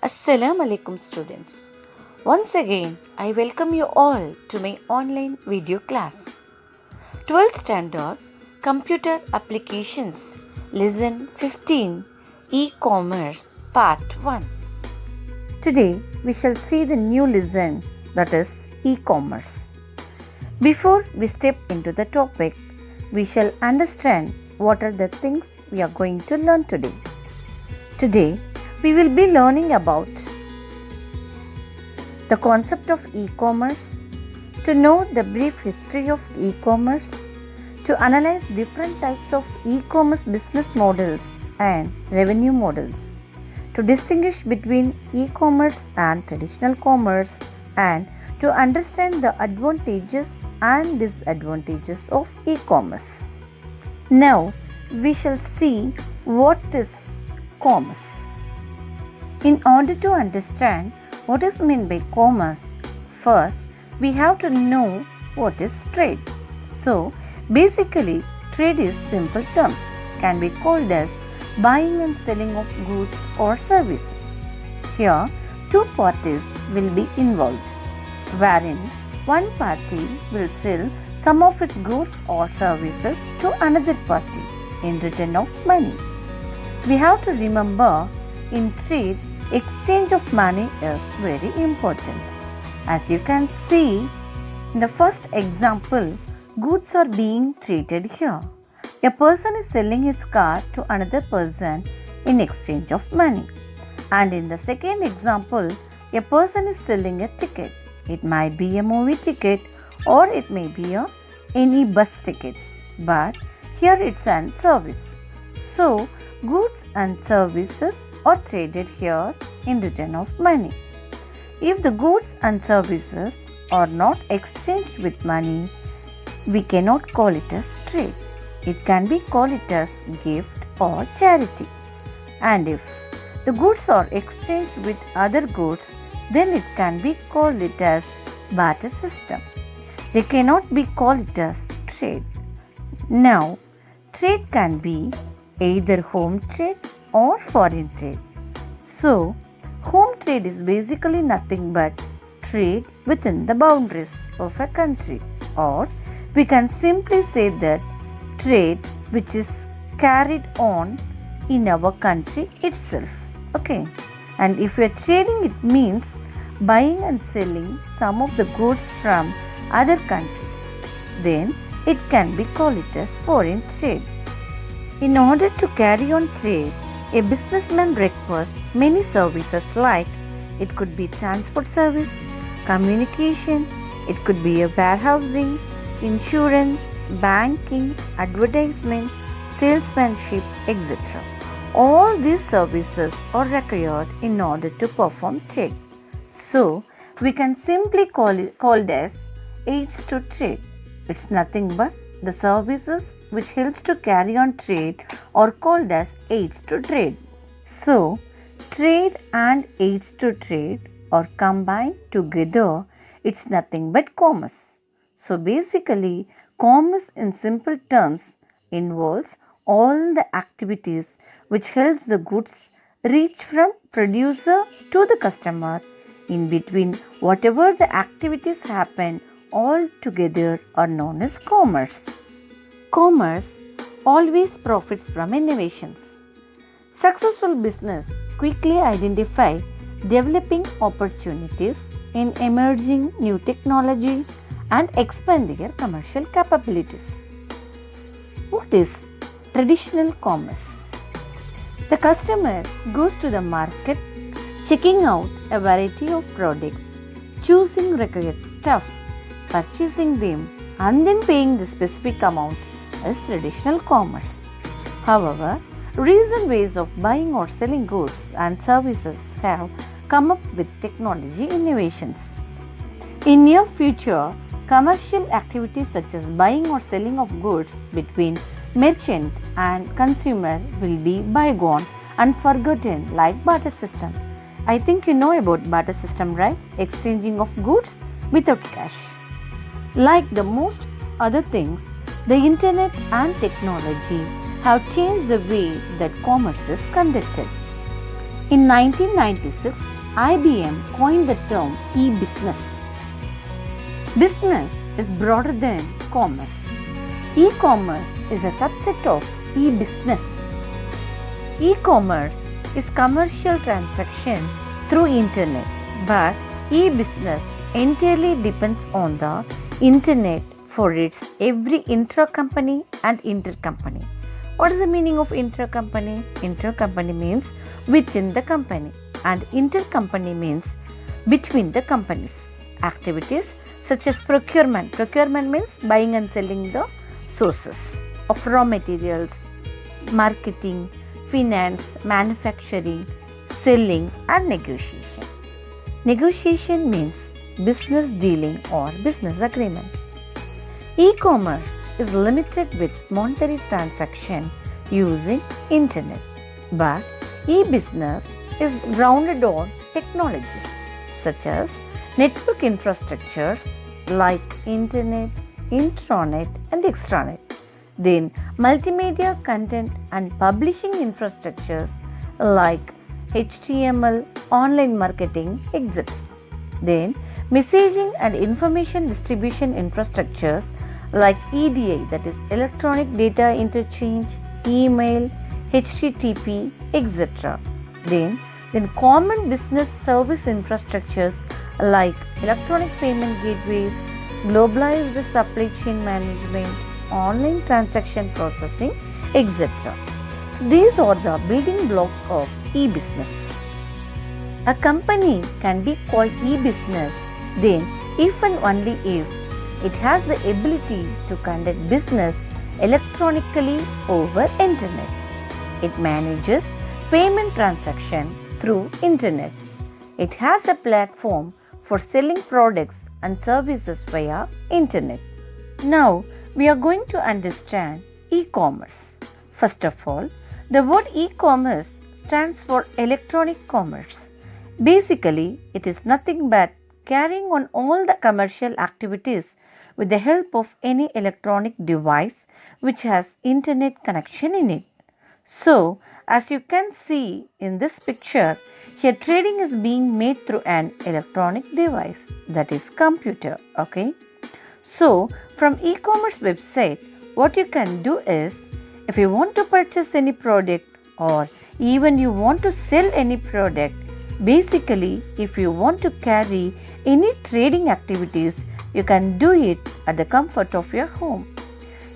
Assalamu alaikum students. Once again, I welcome you all to my online video class. 12th Standard Computer Applications Lesson-15 ECommerce Part-1. Today, we shall see the new lesson, that is ECommerce. Before we step into the topic, we shall understand what are the things we are going to learn today. Today, we will be learning about the concept of e-commerce, to know the brief history of e-commerce, to analyze different types of e-commerce business models and revenue models, to distinguish between e-commerce and traditional commerce, and to understand the advantages and disadvantages of e-commerce. Now, we shall see what is commerce. In order to understand what is meant by commerce, first we have to know what is trade. So, basically, trade is simple terms, can be called as buying and selling of goods or services. Here, two parties will be involved, wherein one party will sell some of its goods or services to another party in return of money. We have to remember, in trade, exchange of money is very important. As you can see, in the first example, goods are being traded here. A person is selling his car to another person in exchange of money. And in the second example, a person is selling a ticket. It might be a movie ticket or it may be any bus ticket. But here it's a service. So, goods and services are traded here in return of money. If the goods and services are not exchanged with money, we cannot call it as trade. It can be called it as gift or charity. And if the goods are exchanged with other goods, then it can be called it as barter system. They cannot be called it as trade. Now, trade can be either home trade or foreign trade. So, home trade is basically nothing but trade within the boundaries of a country, or we can simply say that trade which is carried on in our country itself. Okay, and if we are trading, it means buying and selling some of the goods from other countries. Then it can be called it as foreign trade. In order to carry on trade, a businessman requires many services like it could be transport service, communication, it could be a warehousing, insurance, banking, advertisement, salesmanship, etc. All these services are required in order to perform trade. So, we can simply call it as aids to trade. It's nothing but the services which helps to carry on trade are called as aids to trade. So, trade and aids to trade are combined together. It's nothing but commerce. So, basically, commerce in simple terms involves all the activities which helps the goods reach from producer to the customer. In between, whatever the activities happen, all together are known as commerce. Commerce always profits from innovations. Successful business quickly identify developing opportunities in emerging new technology and expand their commercial capabilities. What is traditional commerce? The customer goes to the market, checking out a variety of products, choosing required stuff, purchasing them, and then paying the specific amount is traditional commerce. However, recent ways of buying or selling goods and services have come up with technology innovations. In near future, commercial activities such as buying or selling of goods between merchant and consumer will be bygone and forgotten, like barter system. I think you know about barter system, right? Exchanging of goods without cash. Like the most other things, the internet and technology have changed the way that commerce is conducted. In 1996, IBM coined the term e-business. Business is broader than commerce. E-commerce is a subset of e-business. E-commerce is commercial transaction through internet, but e-business entirely depends on the internet for its every intra-company and inter-company. What is the meaning of intra-company? Intra-company means within the company and inter-company means between the companies. Activities such as procurement. Procurement means buying and selling the sources of raw materials, marketing, finance, manufacturing, selling and negotiation. Negotiation means business dealing or business agreement. E-commerce is limited with monetary transaction using internet, but e-business is grounded on technologies such as network infrastructures like internet, intranet and extranet. Then multimedia content and publishing infrastructures like HTML, online marketing, etc. Then messaging and information distribution infrastructures like EDI, that is electronic data interchange, email, HTTP, etc. Then common business service infrastructures like electronic payment gateways, globalized supply chain management, online transaction processing, etc. So these are the building blocks of e-business. A company can be called e-business then if and only if it has the ability to conduct business electronically over internet. It manages payment transaction through internet. It has a platform for selling products and services via internet. Now we are going to understand e-commerce. First of all, the word e-commerce stands for electronic commerce. Basically, it is nothing but carrying on all the commercial activities with the help of any electronic device which has internet connection in it. So, as you can see in this picture, here trading is being made through an electronic device, that is computer. Okay. So, from e-commerce website, what you can do is, if you want to purchase any product or even you want to sell any product, basically if you want to carry any trading activities, you can do it at the comfort of your home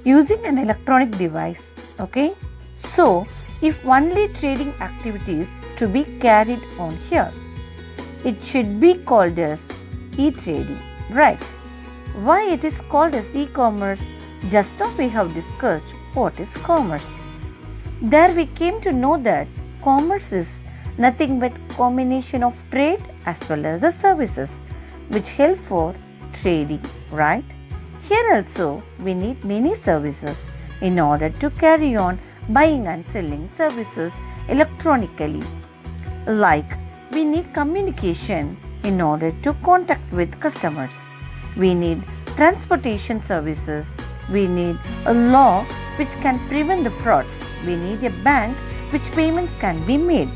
using an electronic device. Okay. So, if only trading activities to be carried on here, it should be called as e-trading, right? Why it is called as e-commerce? Just now we have discussed what is commerce. There we came to know that commerce is nothing but combination of trade as well as the services which help for trading, right? Here also we need many services in order to carry on buying and selling services electronically. Like we need communication in order to contact with customers. We need transportation services. We need a law which can prevent the frauds. We need a bank which payments can be made.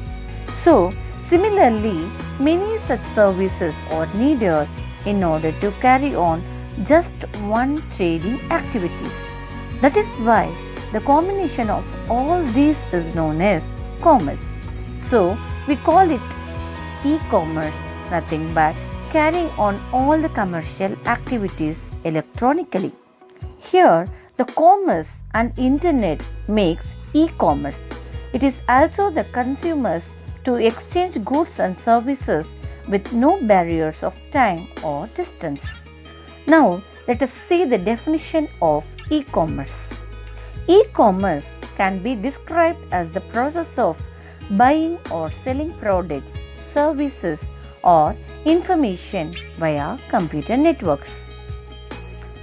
So, similarly, many such services are needed in order to carry on just one trading activities. That is why the combination of all these is known as commerce. So, we call it e-commerce, nothing but carrying on all the commercial activities electronically. Here, the commerce and internet makes e-commerce. It is also the consumers to exchange goods and services with no barriers of time or distance. Now, let us see the definition of e-commerce. E-commerce can be described as the process of buying or selling products, services, or information via computer networks.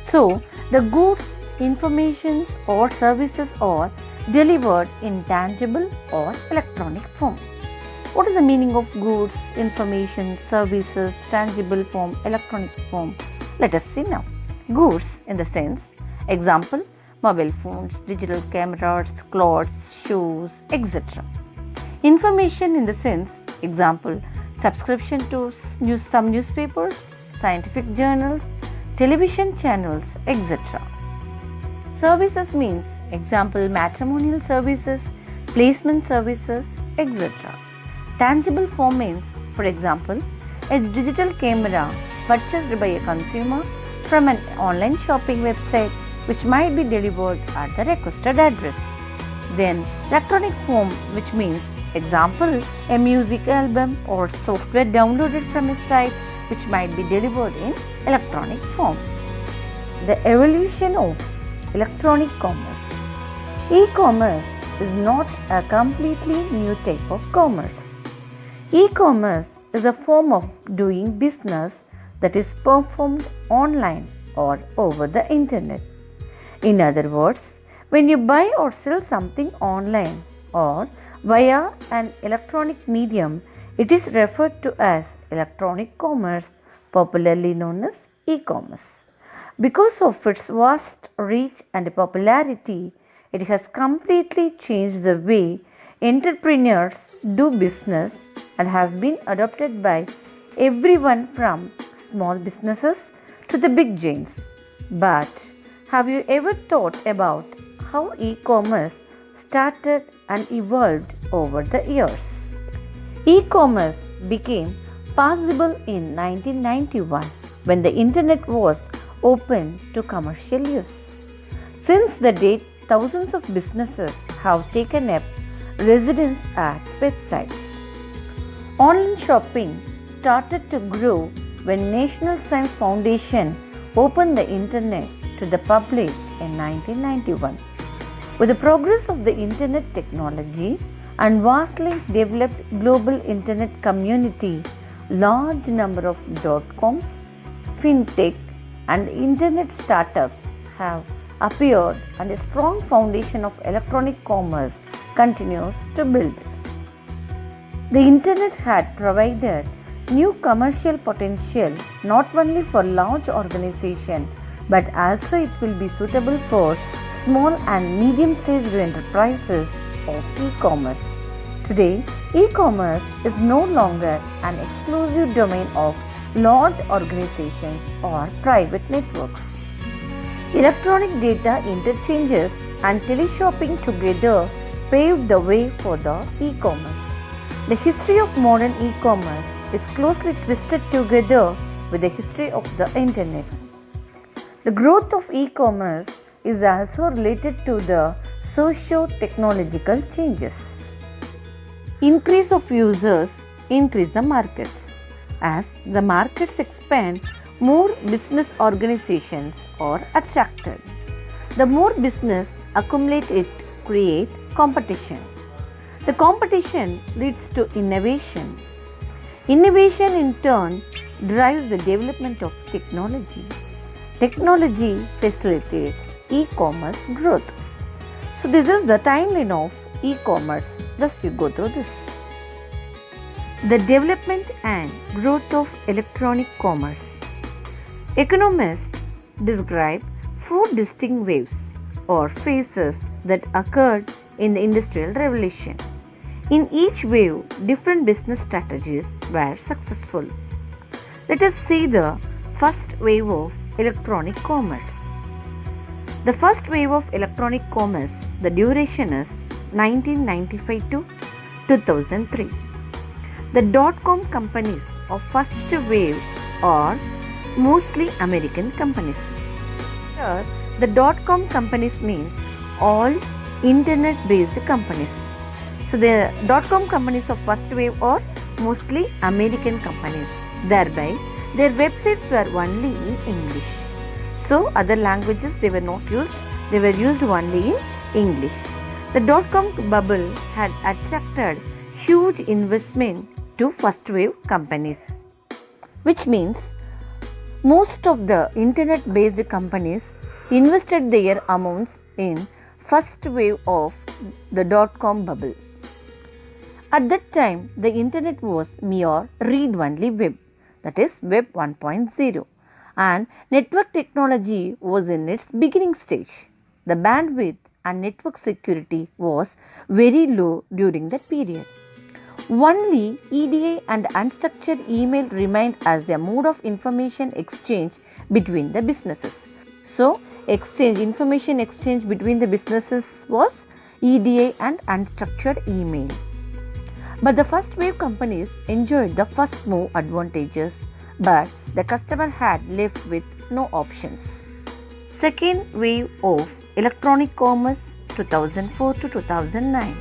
So, the goods, informations, or services are delivered in tangible or electronic form. What is the meaning of goods, information, services, tangible form, electronic form? Let us see now. Goods in the sense, example, mobile phones, digital cameras, clothes, shoes, etc. Information in the sense, Example, subscription to some newspapers, scientific journals, television channels, etc. Services means example matrimonial services, placement services, etc. Tangible form means, for example, a digital camera purchased by a consumer from an online shopping website which might be delivered at the requested address. Then electronic form, which means example a music album or software downloaded from a site which might be delivered in electronic form. The evolution of electronic commerce. E-commerce is not a completely new type of commerce. E-commerce is a form of doing business that is performed online or over the internet. In other words, when you buy or sell something online or via an electronic medium, it is referred to as electronic commerce, popularly known as e-commerce. Because of its vast reach and popularity, it has completely changed the way entrepreneurs do business and has been adopted by everyone from small businesses to the big giants. But have you ever thought about how e-commerce started and evolved over the years? E-commerce became possible in 1991 when the internet was open to commercial use. Since the date, thousands of businesses have taken up residence at websites. Online shopping started to grow when National Science Foundation opened the internet to the public in 1991. With the progress of the internet technology and vastly developed global internet community, large number of dot-coms, fintech and internet startups have appeared and a strong foundation of electronic commerce continues to build. The internet had provided new commercial potential not only for large organizations but also it will be suitable for small and medium-sized enterprises of e-commerce. Today, e-commerce is no longer an exclusive domain of large organizations or private networks. Electronic data interchanges and teleshopping together paved the way for the e-commerce. The history of modern e-commerce is closely twisted together with the history of the internet. The growth of e-commerce is also related to the socio-technological changes. Increase of users increase the markets. As the markets expand, more business organizations are attracted. The more business accumulate, it create competition. The competition leads to innovation. Innovation in turn drives the development of technology. Technology facilitates e-commerce growth. So this is the timeline of e-commerce. Just you go through this. The development and growth of electronic commerce. Economists describe four distinct waves or phases that occurred in the Industrial Revolution. In each wave, different business strategies were successful. Let us see the first wave of electronic commerce. The first wave of electronic commerce, the duration is 1995 to 2003. The dot-com companies of first wave are mostly American companies. Here, the dot-com companies means all internet-based companies. So the dot-com companies of first wave are mostly American companies. Thereby, their websites were only in English. So other languages they were not used. They were used only in English. The dot-com bubble had attracted huge investment to first wave companies, which means most of the internet-based companies invested their amounts in first wave of the dot-com bubble. At that time, the internet was mere read-only web, that is Web 1.0, and network technology was in its beginning stage. The bandwidth and network security was very low during that period. Only EDA and unstructured email remained as a mode of information exchange between the businesses. So, information exchange between the businesses was EDA and unstructured email. But the first wave companies enjoyed the first move advantages, but the customer had left with no options. Second wave of electronic commerce 2004 to 2009.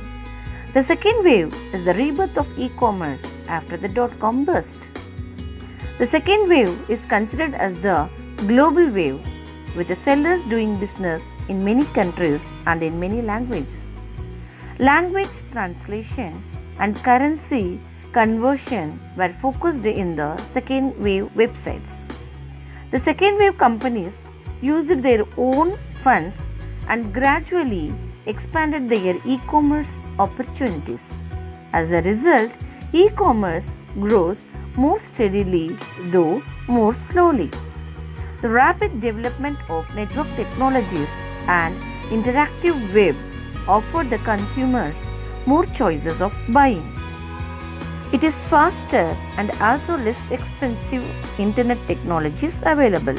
The second wave is the rebirth of e-commerce after the dot-com burst. The second wave is considered as the global wave, with the sellers doing business in many countries and in many languages. Language translation and currency conversion were focused in the second wave websites. The second wave companies used their own funds and gradually expanded their e-commerce opportunities. As a result, e-commerce grows more steadily, though more slowly. The rapid development of network technologies and interactive web offered the consumers more choices of buying. It is faster and also less expensive internet technologies available.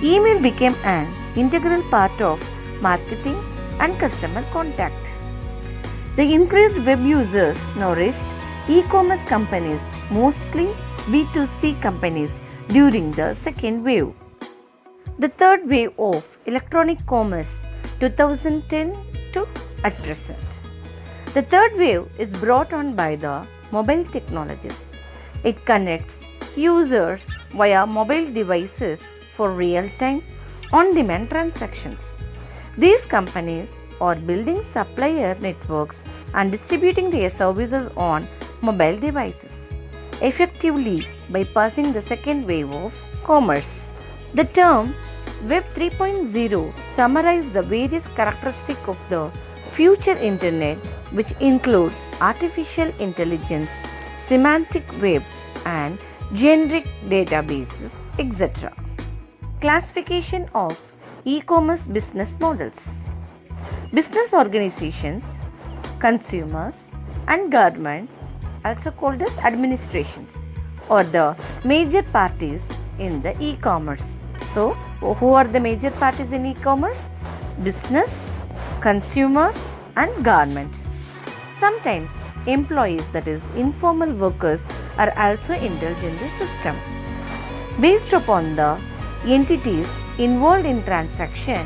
Email became an integral part of marketing and customer contact. The increased web users nourished e-commerce companies, mostly B2C companies, during the second wave. The third wave of electronic commerce 2010 to at present. The third wave is brought on by the mobile technologies. It connects users via mobile devices for real-time, on-demand transactions. These companies are building supplier networks and distributing their services on mobile devices, effectively bypassing the second wave of commerce. The term Web 3.0 summarizes the various characteristics of the future internet, which include artificial intelligence, semantic web, and generic databases, etc. Classification of e-commerce business models. Business organizations, consumers, and governments, also called as administrations, are the major parties in the e-commerce. So, who are the major parties in e-commerce? Business, consumer, and government. Sometimes employees, that is informal workers, are also indulged in the system. Based upon the entities involved in transaction,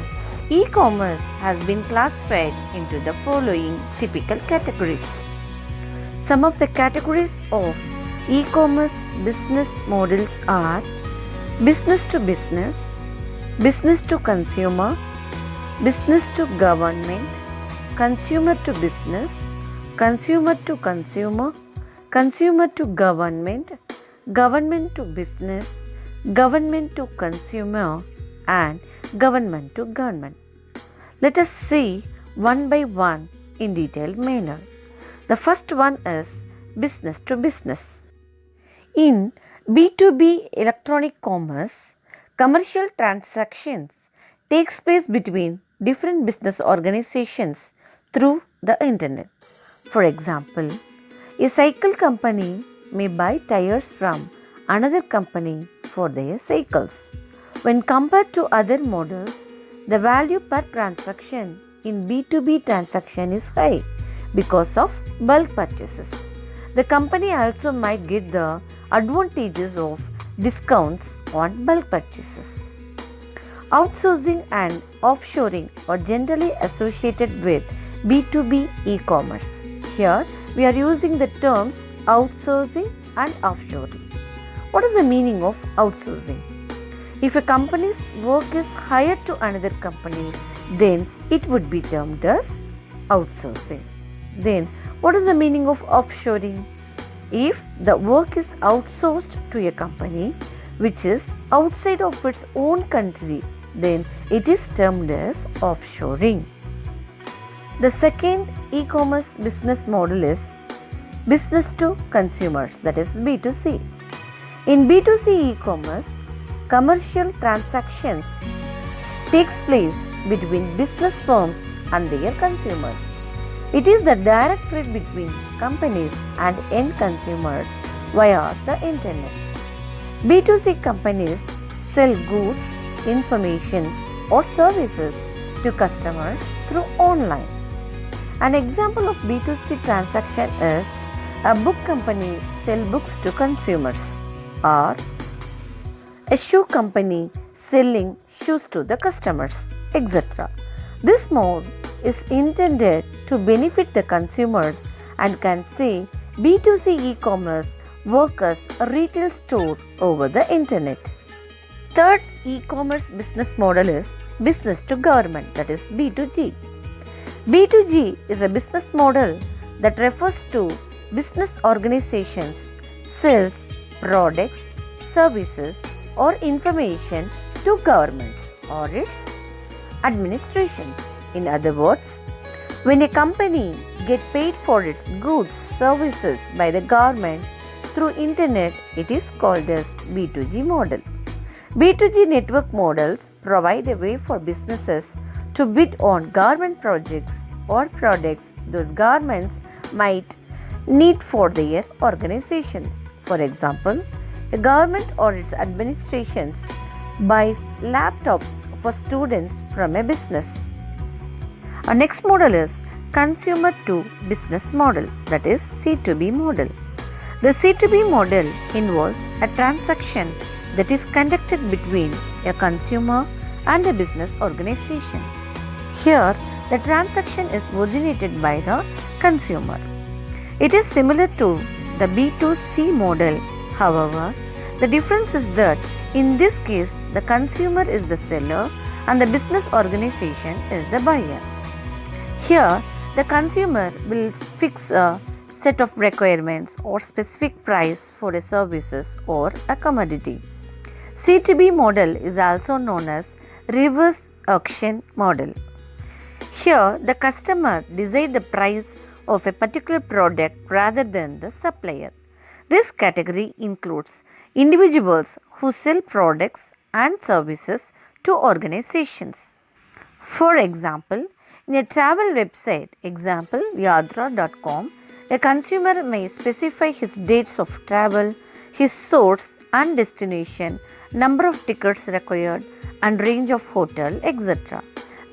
e-commerce has been classified into the following typical categories. Some of the categories of e-commerce business models are business to business, business to consumer, business to government, consumer to business, consumer to consumer, consumer to government, government to business, government to consumer, and government to government. Let us see one by one in detailed manner. The first one is business to business. In B2B electronic commerce, commercial transactions takes place between different business organizations through the internet. For example, a cycle company may buy tires from another company for their cycles. When compared to other models, the value per transaction in B2B transaction is high because of bulk purchases. The company also might get the advantages of discounts on bulk purchases. Outsourcing and offshoring are generally associated with B2B e-commerce. Here, we are using the terms outsourcing and offshoring. What is the meaning of outsourcing? If a company's work is hired to another company, then it would be termed as outsourcing. Then, what is the meaning of offshoring? If the work is outsourced to a company which is outside of its own country, then it is termed as offshoring. The second e-commerce business model is business to consumers, that is B2C. In B2C e-commerce, commercial transactions takes place between business firms and their consumers. It is the direct trade between companies and end consumers via the internet. B2C companies sell goods, information, or services to customers through online. An example of B2C transaction is a book company sell books to consumers, or a shoe company selling shoes to the customers, etc. This mode is intended to benefit the consumers and can say B2C e-commerce work as a retail store over the internet. Third e-commerce business model is business to government, that is B2G. B2G is a business model that refers to business organizations sells products, services or information to governments or its administrations. In other words, when a company gets paid for its goods, services by the government through internet, it is called as B2G model. B2G network models provide a way for businesses to bid on government projects or products those governments might need for their organizations. For example, a government or its administrations buys laptops for students from a business. Our next model is consumer to business model, that is C2B model. The C2B model involves a transaction that is conducted between a consumer and a business organization. Here, the transaction is originated by the consumer. It is similar to the B2C model. However, the difference is that in this case, the consumer is the seller and the business organization is the buyer. Here, the consumer will fix a set of requirements or specific price for a services or a commodity. C2B model is also known as reverse auction model. Here, the customer decides the price of a particular product rather than the supplier. This category includes individuals who sell products and services to organizations. For example, in a travel website, example yadra.com, a consumer may specify his dates of travel, his source and destination, number of tickets required, and range of hotel, etc.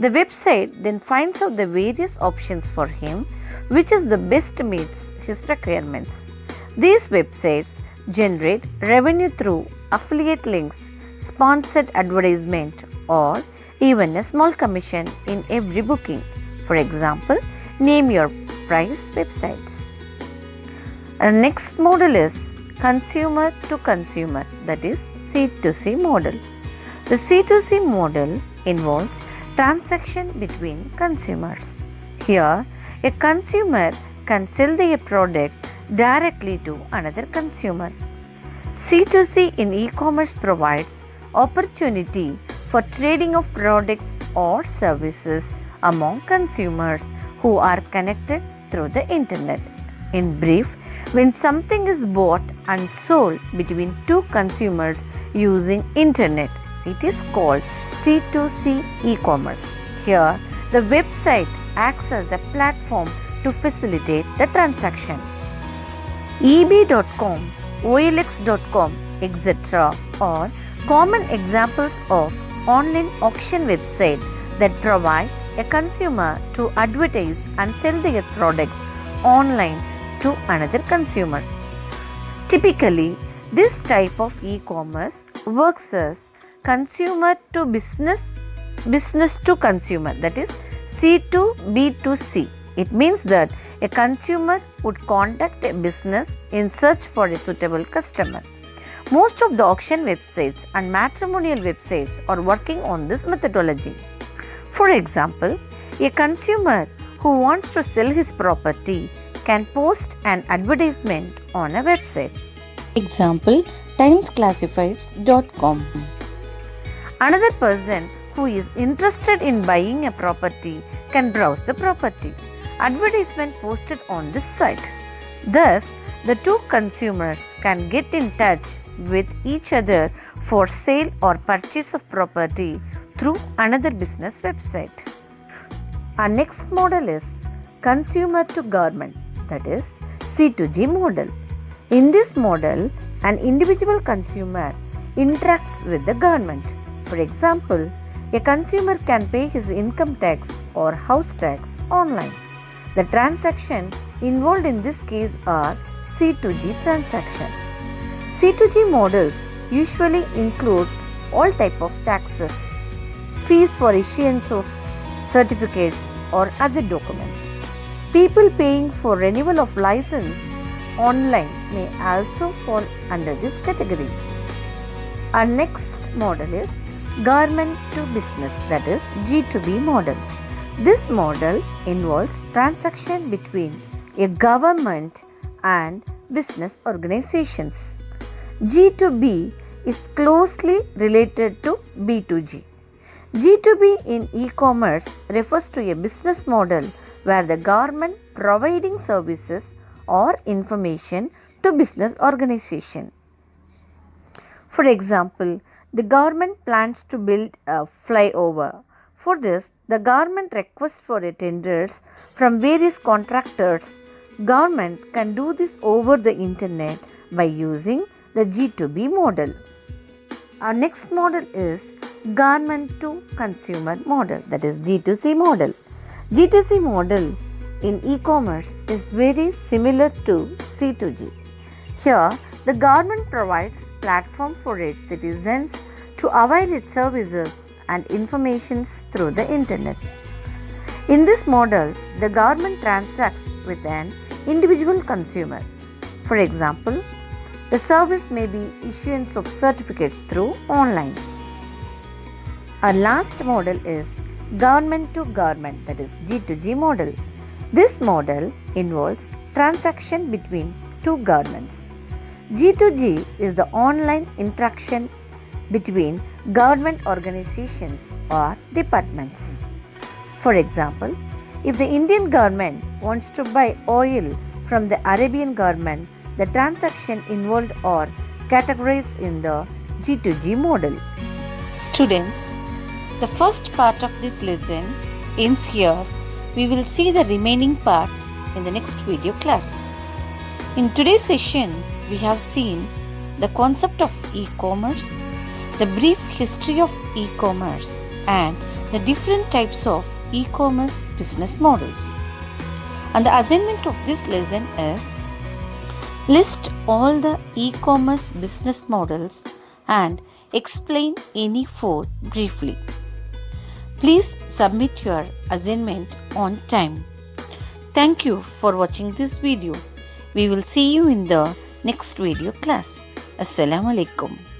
The website then finds out the various options for him, which is the best meets his requirements. These websites generate revenue through affiliate links, sponsored advertisement, or even a small commission in every booking. For example, name your price websites. Our next model is consumer to consumer, that is C2C model. The C2C model involves transaction between consumers. Here, a consumer can sell their product directly to another consumer. C2C in e-commerce provides opportunity for trading of products or services among consumers who are connected through the internet. In brief, when something is bought and sold between two consumers using internet, it is called C2C e-commerce. Here, the website acts as a platform to facilitate the transaction. ebay.com, olx.com, etc. are common examples of online auction websites that provide a consumer to advertise and sell their products online to another consumer. Typically, this type of e-commerce works as consumer to business, business to consumer, that is C2B2C. It means that a consumer would contact a business in search for a suitable customer. Most of the auction websites and matrimonial websites are working on this methodology. For example, a consumer who wants to sell his property can post an advertisement on a website. Example, timesclassifieds.com. Another person who is interested in buying a property can browse the property. Advertisement posted on this site. Thus, the two consumers can get in touch with each other for sale or purchase of property through another business website. Our next model is consumer to government, that is C2G model. In this model, an individual consumer interacts with the government. For example, a consumer can pay his income tax or house tax online. The transaction involved in this case are C2G transaction. C2G models usually include all type of taxes, fees for issuance of certificates or other documents. People paying for renewal of license online may also fall under this category. Our next model is government to business, that is G2B model. This model involves transaction between a government and business organizations. G2B is closely related to B2G. G2B in e-commerce refers to a business model where the government providing services or information to business organization. For example, the government plans to build a flyover. For this, the government requests for tenders from various contractors. Government can do this over the internet by using the G2B model. Our next model is government to consumer model, that is G2C model. G2C model in e-commerce is very similar to C2G. Here, the government provides platform for its citizens to avail its services and information through the internet. In this model, the government transacts with an individual consumer. For example, the service may be issuance of certificates through online. Our last model is government to government, that is G2G model. This model involves transaction between two governments. G2G is the online interaction between government organizations or departments. For example, if the Indian government wants to buy oil from the Arabian government, the transaction involved are categorized in the G2G model. Students, the first part of this lesson ends here. We will see the remaining part in the next video class. In today's session, we have seen the concept of e-commerce, the brief history of e-commerce, and the different types of e-commerce business models. And the assignment of this lesson is list all the e-commerce business models and explain any four briefly. Please submit your assignment on time. Thank you for watching this video. We will see you in the next video class. Assalamu alaikum.